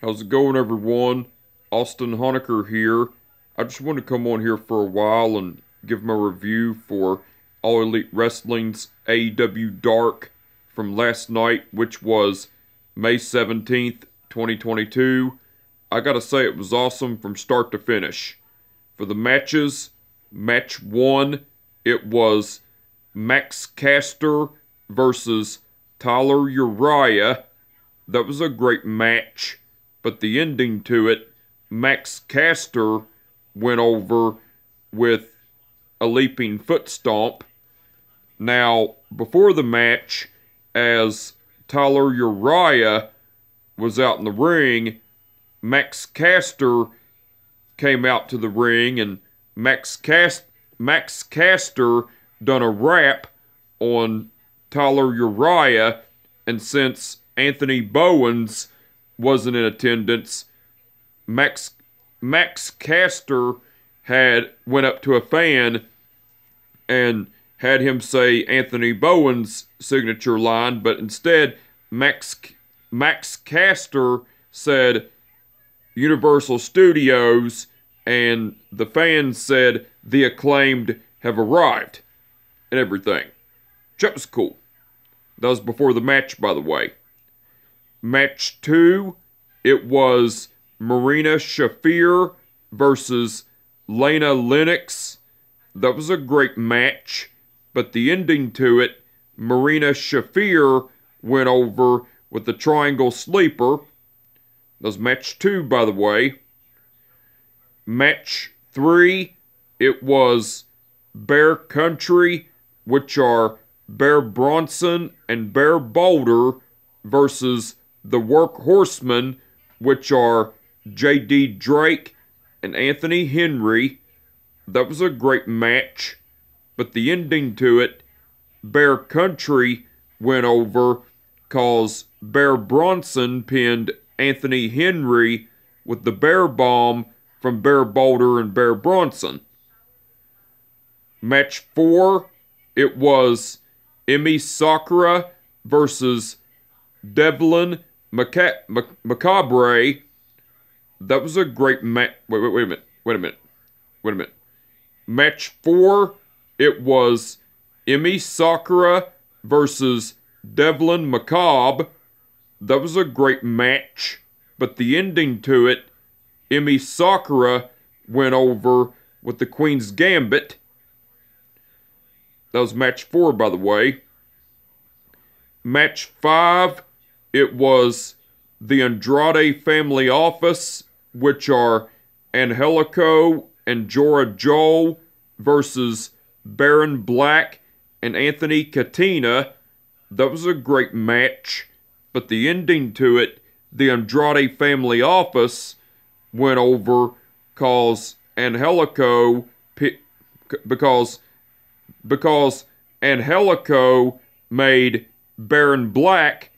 How's it going, everyone? Austin Honecker here. I just wanted to come on here for a while and give my review for All Elite Wrestling's AEW Dark from last night, which was May 17th, 2022. I gotta say, it was awesome from start to finish. For the matches, match 1, it was Max Caster versus Tyler Uriah. That was a great match, but the ending to it, Max Caster went over with a leaping foot stomp. Now, before the match, as Tyler Uriah was out in the ring, Max Caster came out to the ring, and Max Caster done a rap on Tyler Uriah, and since Anthony Bowens wasn't in attendance, Max Caster went up to a fan and had him say Anthony Bowens' signature line, but instead Max Caster said Universal Studios, and the fans said the Acclaimed have arrived and everything. That was cool. That was before the match, by the way. Match 2, it was Marina Shafir versus Lana Lennox. That was a great match, but the ending to it, Marina Shafir went over with the Triangle Sleeper. That was match 2, by the way. Match 3, it was Bear Country, which are Bear Bronson and Bear Boulder, versus the Workhorsemen, which are J.D. Drake and Anthony Henry. That was a great match, but the ending to it, Bear Country went over cause Bear Bronson pinned Anthony Henry with the Bear Bomb from Bear Boulder and Bear Bronson. Match 4, it was Emi Sakura versus Devlin Macabre. That was a great match. Wait a minute. Match 4, it was Emi Sakura versus Devlin Macabre. That was a great match, but the ending to it, Emi Sakura went over with the Queen's Gambit. That was match 4, by the way. Match 5, it was the Andrade Family Office, which are Angelico and Jora Joel, versus Baron Black and Anthony Katina. That was a great match, but the ending to it, the Andrade Family Office went over because Angelico made Baron Black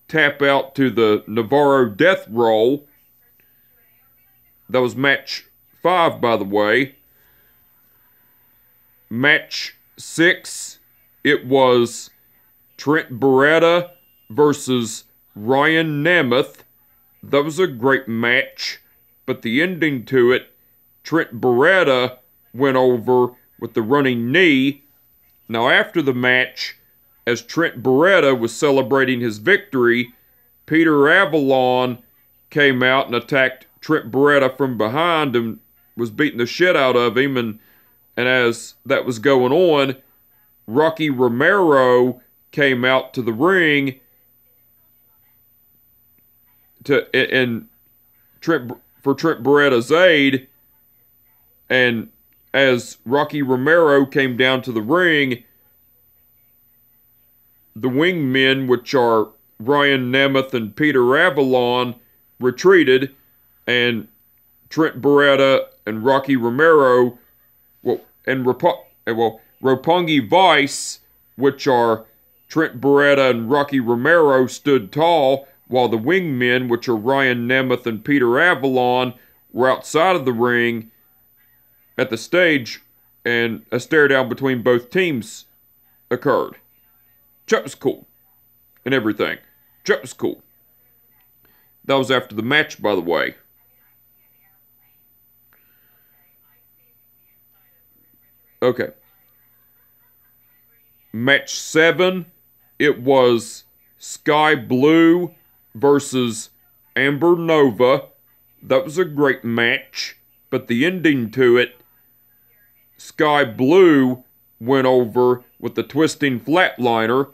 tap out to the Navarro Death Roll. That was match 5, by the way. Match 6, it was Trent Beretta versus Ryan Nemeth. That was a great match, but the ending to it, Trent Beretta went over with the running knee. Now, after the match, as Trent Beretta was celebrating his victory, Peter Avalon came out and attacked Trent Beretta from behind and was beating the shit out of him. And as that was going on, Rocky Romero came out to the ring for Trent Beretta's aid. And as Rocky Romero came down to the ring, the wingmen, which are Ryan Nemeth and Peter Avalon, retreated, and Trent Beretta and Rocky Romero, Roppongi Vice, which are Trent Beretta and Rocky Romero, stood tall, while the wingmen, which are Ryan Nemeth and Peter Avalon, were outside of the ring at the stage, and a stare down between both teams occurred. That was cool. And everything. That was cool. That was after the match, by the way. Okay. Match 7, it was Sky Blue versus Amber Nova. That was a great match, but the ending to it, Sky Blue went over with the twisting flatliner.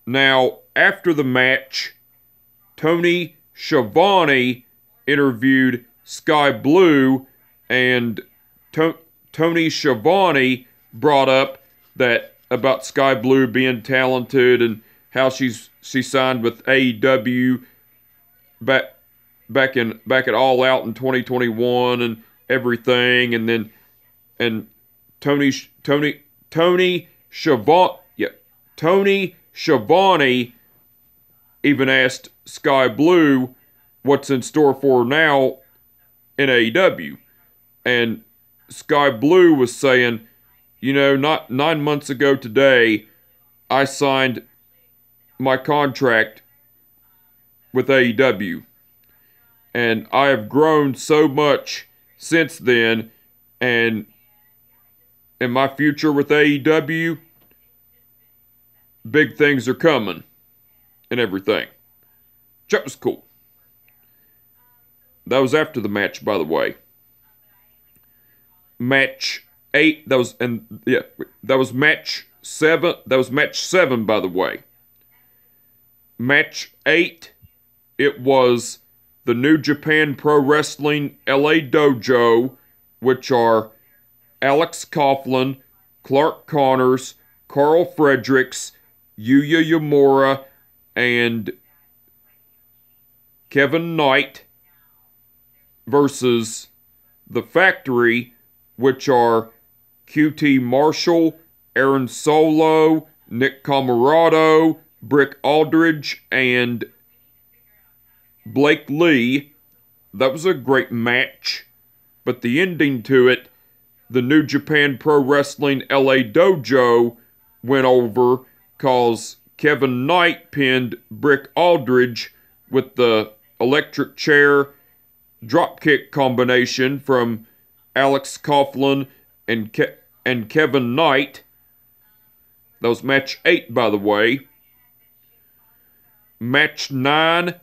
Now, after the match, Tony Schiavone interviewed Sky Blue, and Tony Schiavone brought up that about Sky Blue being talented and how she signed with AEW back at All Out in 2021 and everything, and Tony Schiavone even asked Sky Blue what's in store for her now in AEW, and Sky Blue was saying, not 9 months ago today, I signed my contract with AEW. And I have grown so much since then. And in my future with AEW, big things are coming. And everything. That was cool. That was after the match, by the way. Match 8, that was match 7. That was match 7, by the way. Match 8, it was the New Japan Pro Wrestling LA Dojo, which are Alex Coughlin, Clark Connors, Carl Fredericks, Yuya Uemura, and Kevin Knight versus The Factory, which are QT Marshall, Aaron Solo, Nick Comoroto, Brick Aldridge, and Blake Lee. That was a great match, but the ending to it, the New Japan Pro Wrestling LA Dojo went over cause Kevin Knight pinned Brick Aldridge with the electric chair dropkick combination from Alex Coughlin and Kevin Knight. That was match 8, by the way. Match 9,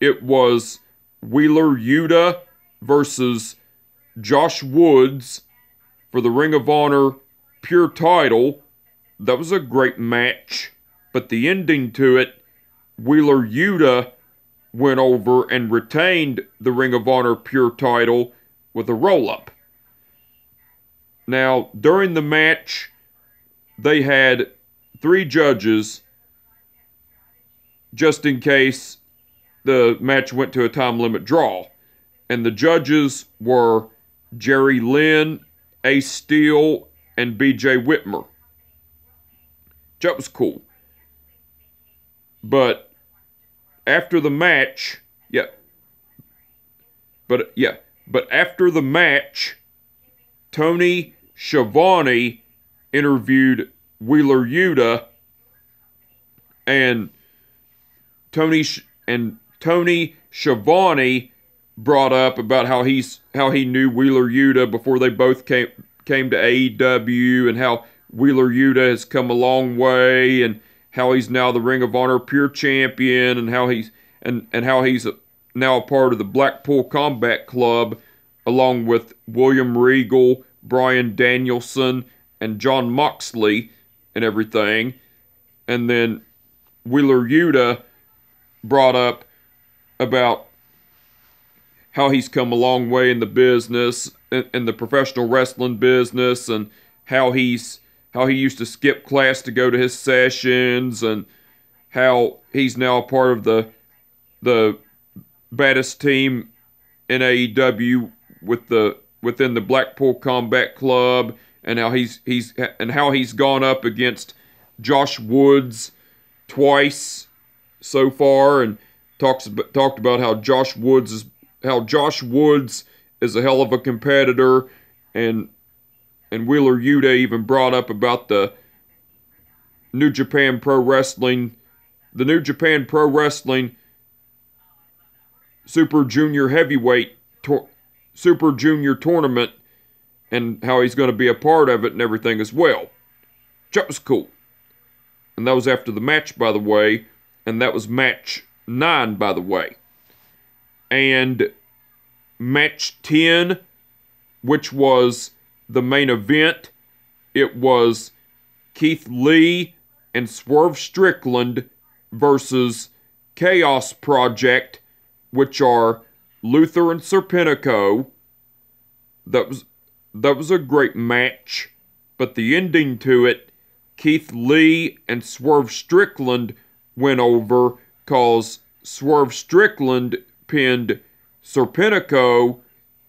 it was Wheeler Yuta versus Josh Woods for the Ring of Honor Pure title. That was a great match, but the ending to it, Wheeler Yuta went over and retained the Ring of Honor Pure title with a roll-up. Now, during the match, they had 3 judges just in case the match went to a time limit draw. And the judges were Jerry Lynn, Ace Steel, and BJ Whitmer. That was cool. But after the match, but after the match, Tony Schiavone interviewed Wheeler Yuta, and Tony Schiavone brought up about how he knew Wheeler Yuta before they both came to AEW, and how Wheeler Yuta has come a long way, and how he's now the Ring of Honor Pure Champion, and how he's now a part of the Blackpool Combat Club, along with William Regal, Bryan Danielson, and Jon Moxley, and everything. And then Wheeler Yuta brought up about how he's come a long way in the business, in the professional wrestling business, and how he used to skip class to go to his sessions, and how he's now a part of the baddest team in AEW within the Blackpool Combat Club, and how he's gone up against Josh Woods twice so far, and talked about how Josh Woods is a hell of a competitor, and Wheeler Yuta even brought up about the New Japan Pro Wrestling Super Junior Super Junior tournament and how he's going to be a part of it and everything as well. That was cool. And that was after the match, by the way. And that was match 9, by the way. And match 10, which was the main event, it was Keith Lee and Swerve Strickland versus Chaos Project, which are Luther and Serpentico. That was a great match, but the ending to it, Keith Lee and Swerve Strickland went over cause Swerve Strickland pinned Serpentico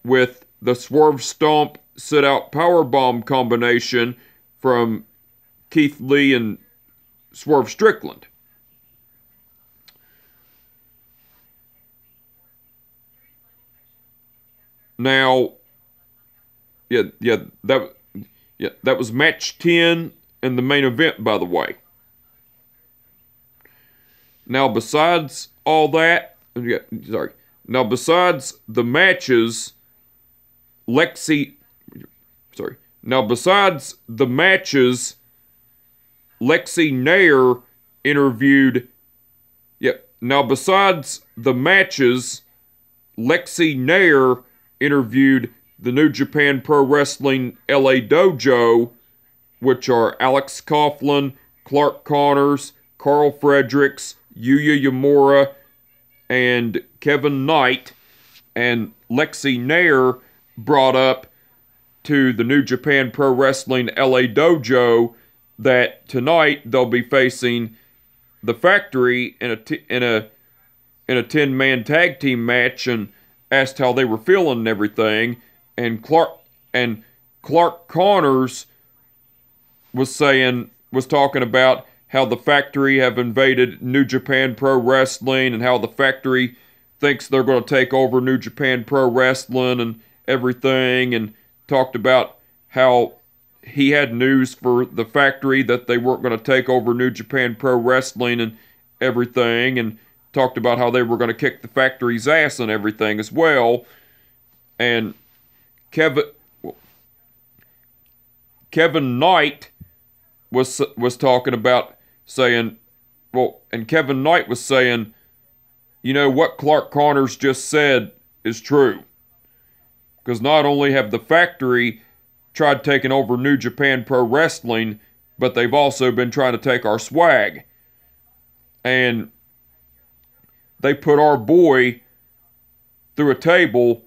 with the Swerve Stomp sit-out powerbomb combination from Keith Lee and Swerve Strickland. Now, that was match 10 in the main event, by the way. Now, besides all that, Now, besides the matches, Lexi Nair interviewed. Lexi Nair interviewed the New Japan Pro Wrestling LA Dojo, which are Alex Coughlin, Clark Connors, Carl Fredericks, Yuya Uemura, and Kevin Knight. And Lexi Nair brought up to the New Japan Pro Wrestling LA Dojo that tonight they'll be facing the Factory in a 10-man tag team match, and asked how they were feeling and everything. And Clark Connors was talking about how the Factory have invaded New Japan Pro Wrestling and how the Factory thinks they're going to take over New Japan Pro Wrestling and everything, and talked about how he had news for the Factory that they weren't going to take over New Japan Pro Wrestling and everything, and talked about how they were going to kick the Factory's ass and everything as well. And Kevin Knight was talking about saying, and Kevin Knight was saying, you know, what Clark Connors just said is true. Because not only have the Factory tried taking over New Japan Pro Wrestling, but they've also been trying to take our swag. And they put our boy through a table.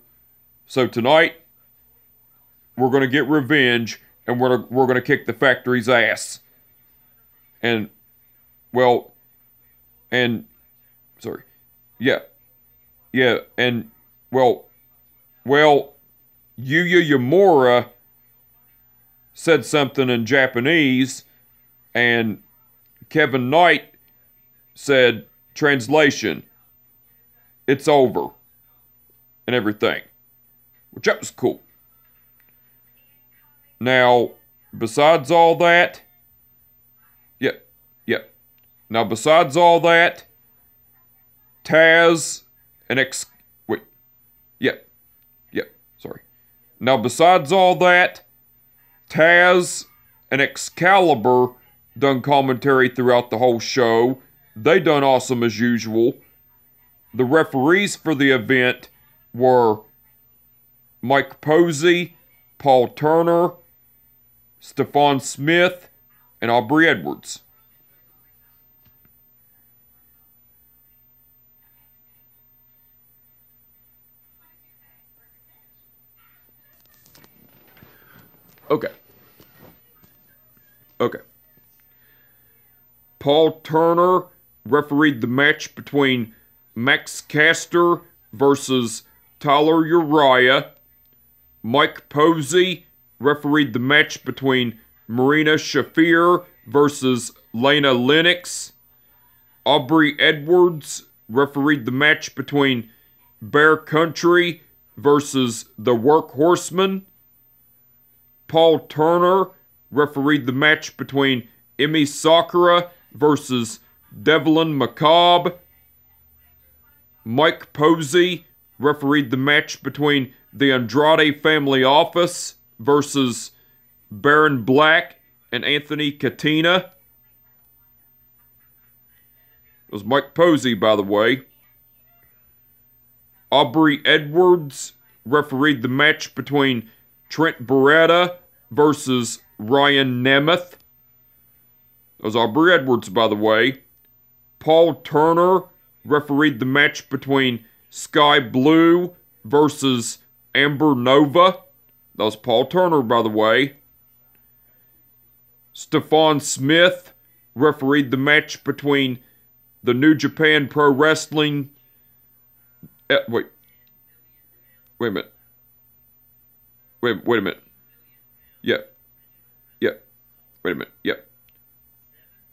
So tonight, we're going to get revenge, and we're going to kick the Factory's ass. And, Yuya Uemura said something in Japanese, and Kevin Knight said, translation, it's over, and everything, which that was cool. Now, besides all that, Taz and Taz and Excalibur done commentary throughout the whole show. They done awesome as usual. The referees for the event were Mike Posey, Paul Turner, Stephon Smith, and Aubrey Edwards. Okay. Paul Turner refereed the match between Max Caster versus Tyler Uriah. Mike Posey refereed the match between Marina Shafir versus Lana Lennox. Aubrey Edwards refereed the match between Bear Country versus the Workhorsemen. Paul Turner refereed the match between Emi Sakura versus Devlin McCobb. Mike Posey refereed the match between the Andrade Family Office versus Baron Black and Anthony Katina. It was Mike Posey, by the way. Aubrey Edwards refereed the match between Trent Beretta versus Ryan Nemeth. It was Aubrey Edwards, by the way. Paul Turner refereed the match between Sky Blue versus Amber Nova. That was Paul Turner, by the way. Stephon Smith refereed the match between the New Japan Pro Wrestling... Wait a minute. Wait a minute. Yeah. Wait a minute. Yeah.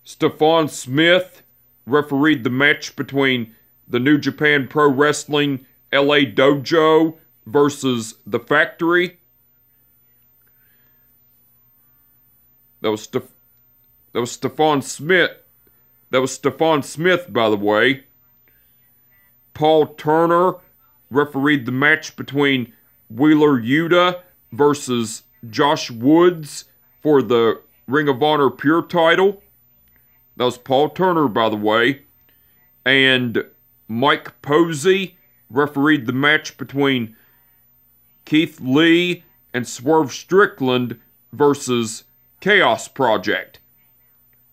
Stephon Smith refereed the match between the New Japan Pro Wrestling LA Dojo versus The Factory. That was Stephon Smith. That was Stephon Smith, by the way. Paul Turner refereed the match between Wheeler Yuta versus Josh Woods for the Ring of Honor Pure title. That was Paul Turner, by the way. And Mike Posey refereed the match between Keith Lee and Swerve Strickland versus Chaos Project.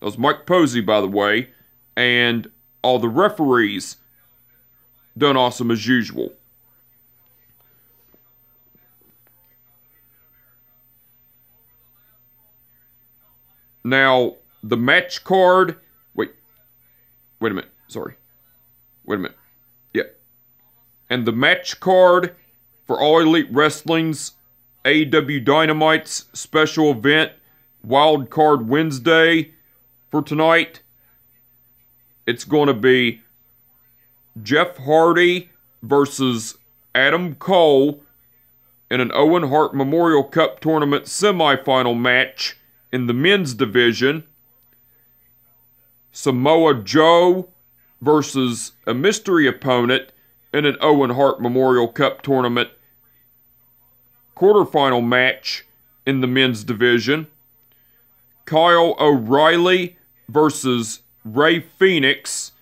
That was Mike Posey, by the way. And all the referees done awesome as usual. Now, the match card... Wait a minute. Sorry. Wait a minute. Yeah. And the match card for All Elite Wrestling's AEW Dynamite's special event, Wild Card Wednesday, for tonight, it's going to be Jeff Hardy versus Adam Cole in an Owen Hart Memorial Cup Tournament semifinal match in the men's division. Samoa Joe versus a mystery opponent in an Owen Hart Memorial Cup Tournament quarterfinal match in the men's division. Kyle O'Reilly versus Ray Phoenix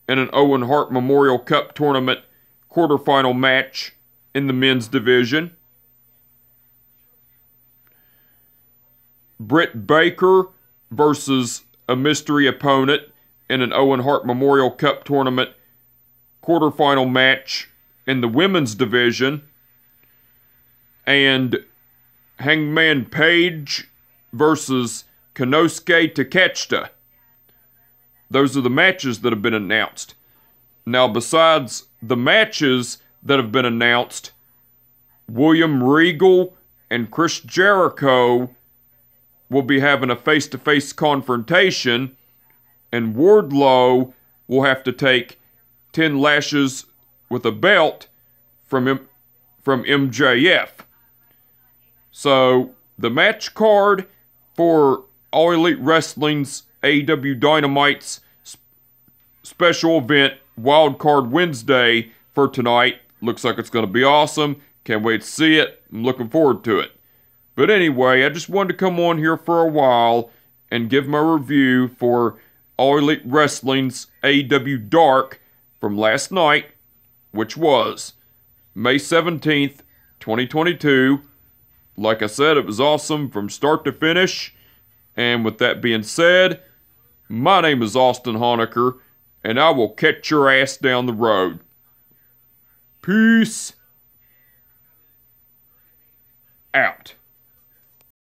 in an Owen Hart Memorial Cup Tournament quarterfinal match in the men's division. Britt Baker versus a mystery opponent in an Owen Hart Memorial Cup Tournament quarterfinal match in the women's division. And Hangman Page versus Konosuke Takeshita. Those are the matches that have been announced. Now, besides the matches that have been announced, William Regal and Chris Jericho will be having a face-to-face confrontation, and Wardlow will have to take 10 lashes with a belt from MJF. So, the match card for All Elite Wrestling's AEW Dynamite's special event, Wild Card Wednesday, for tonight looks like it's going to be awesome. Can't wait to see it. I'm looking forward to it. But anyway, I just wanted to come on here for a while and give my review for All Elite Wrestling's AEW Dark from last night, which was May 17th, 2022. Like I said, it was awesome from start to finish. And with that being said, my name is Austin Honecker, and I will catch your ass down the road. Peace out.